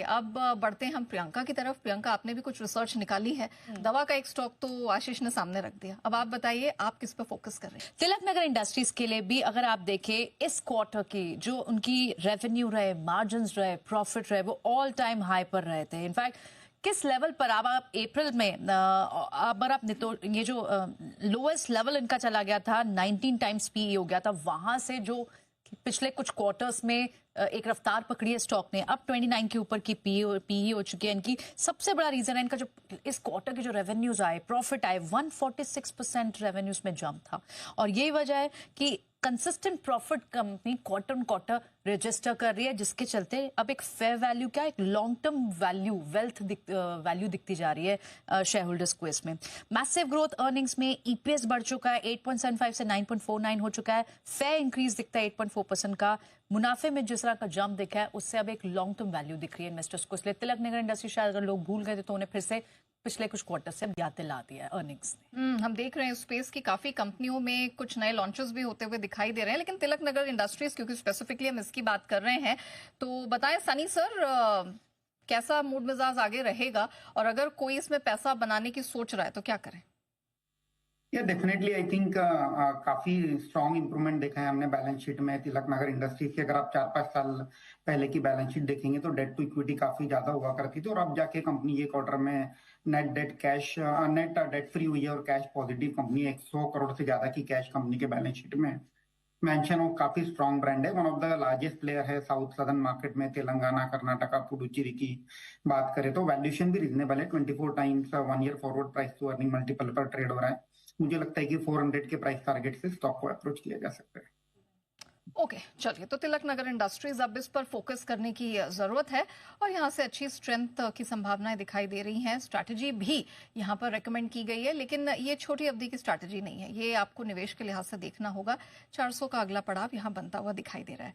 अब बढ़ते हैं हम प्रियंका की तरफ। प्रियंका, आपने भी कुछ रिसर्च निकाली है। दवा का एक स्टॉक तो आशीष ने सामने रख दिया, अब आप बताइए आप किस पे फोकस कर रहे हैं? तिलक नगर इंडस्ट्रीज के लिए भी अगर आप देखें इस क्वार्टर की जो उनकी रेवेन्यू रहे, मार्जिन्स रहे, प्रॉफिट रहे, वो ऑल टाइम हाई पर रहे थे। इनफैक्ट किस लेवल पर अब आप अप्रैल में अगर आप तो ये जो लोएस्ट लेवल इनका चला गया था 19 टाइम्स पीई हो गया था, वहां से जो पिछले कुछ क्वार्टर्स में एक रफ्तार पकड़ी है स्टॉक ने, अब 29 के ऊपर की पीई हो चुकी है इनकी। सबसे बड़ा रीजन है इनका जो इस क्वार्टर के जो रेवेन्यूज आए, प्रॉफिट आए, 146% रेवेन्यूज में जंप था। और यही वजह है कि consistent profit company quarter on quarter register कर रही है, जिसके चलते अब एक फेयर वैल्यू क्या, एक long term value, wealth value दिखती जा रही है शेयर होल्डर्स को। इसमें मैसिव ग्रोथ अर्निंग्स में ईपीएस बढ़ चुका है, 8.75 से 9.49 हो चुका है। फेयर इंक्रीज दिखता है 8.4% का। मुनाफे में जिस तरह का जंप दिखा है उससे अब एक लॉन्ग टर्म वैल्यू दिख रही है इन्वेस्टर्स को। इसलिए तिलक नगर इंडस्ट्री शायद अगर लोग भूल गए थे तो उन्हें फिर से पिछले कुछ क्वार्टर से याद दिला दिया है अर्निंग्स ने। हम देख रहे हैं स्पेस की काफी कंपनियों में कुछ नए लॉन्चेस भी होते हुए दिखाई दे रहे हैं, लेकिन तिलक नगर इंडस्ट्रीज क्योंकि स्पेसिफिकली हम इसकी बात कर रहे हैं, तो बताएं सनी सर, कैसा मूड मिजाज आगे रहेगा और अगर कोई इसमें पैसा बनाने की सोच रहा है तो क्या करें? या डेफिनेटली आई थिंक काफी स्ट्रॉन्ग इंप्रूवमेंट देखा है हमने बैलेंस शीट में तिलक नगर इंडस्ट्रीज की। अगर आप 4-5 साल पहले की बैलेंस शीट देखेंगे तो डेट टू इक्विटी काफी ज्यादा हुआ करती थी, और अब जाके कंपनी ये क्वार्टर में नेट डेट फ्री हुई है और कैश पॉजिटिव कंपनी है। 100 करोड़ से ज्यादा की कैश कंपनी के बैलेंस शीट में मेंशन हो। काफी स्ट्रॉन्ग ब्रांड है, one of the largest player है साउथ सदर्न मार्केट में। तेलंगाना, कर्नाटका, पुडुचेरी की बात करें तो वैल्यूएशन भी रीजनेबल है। 24 times 1 year forward price to earning multiple पर ट्रेड हो रहा है। मुझे लगता है कि 400 के प्राइस टारगेट से स्टॉक को अप्रोच किया जा सकता है। ओके, चलिए, तो तिलक नगर इंडस्ट्रीज अब इस पर फोकस करने की जरूरत है और यहाँ से अच्छी स्ट्रेंथ की संभावनाएं दिखाई दे रही हैं। स्ट्रैटेजी भी यहाँ पर रेकमेंड की गई है, लेकिन ये छोटी अवधि की स्ट्रैटेजी नहीं है, ये आपको निवेश के लिहाज से देखना होगा। 400 का अगला पड़ाव यहाँ बनता हुआ दिखाई दे रहा है।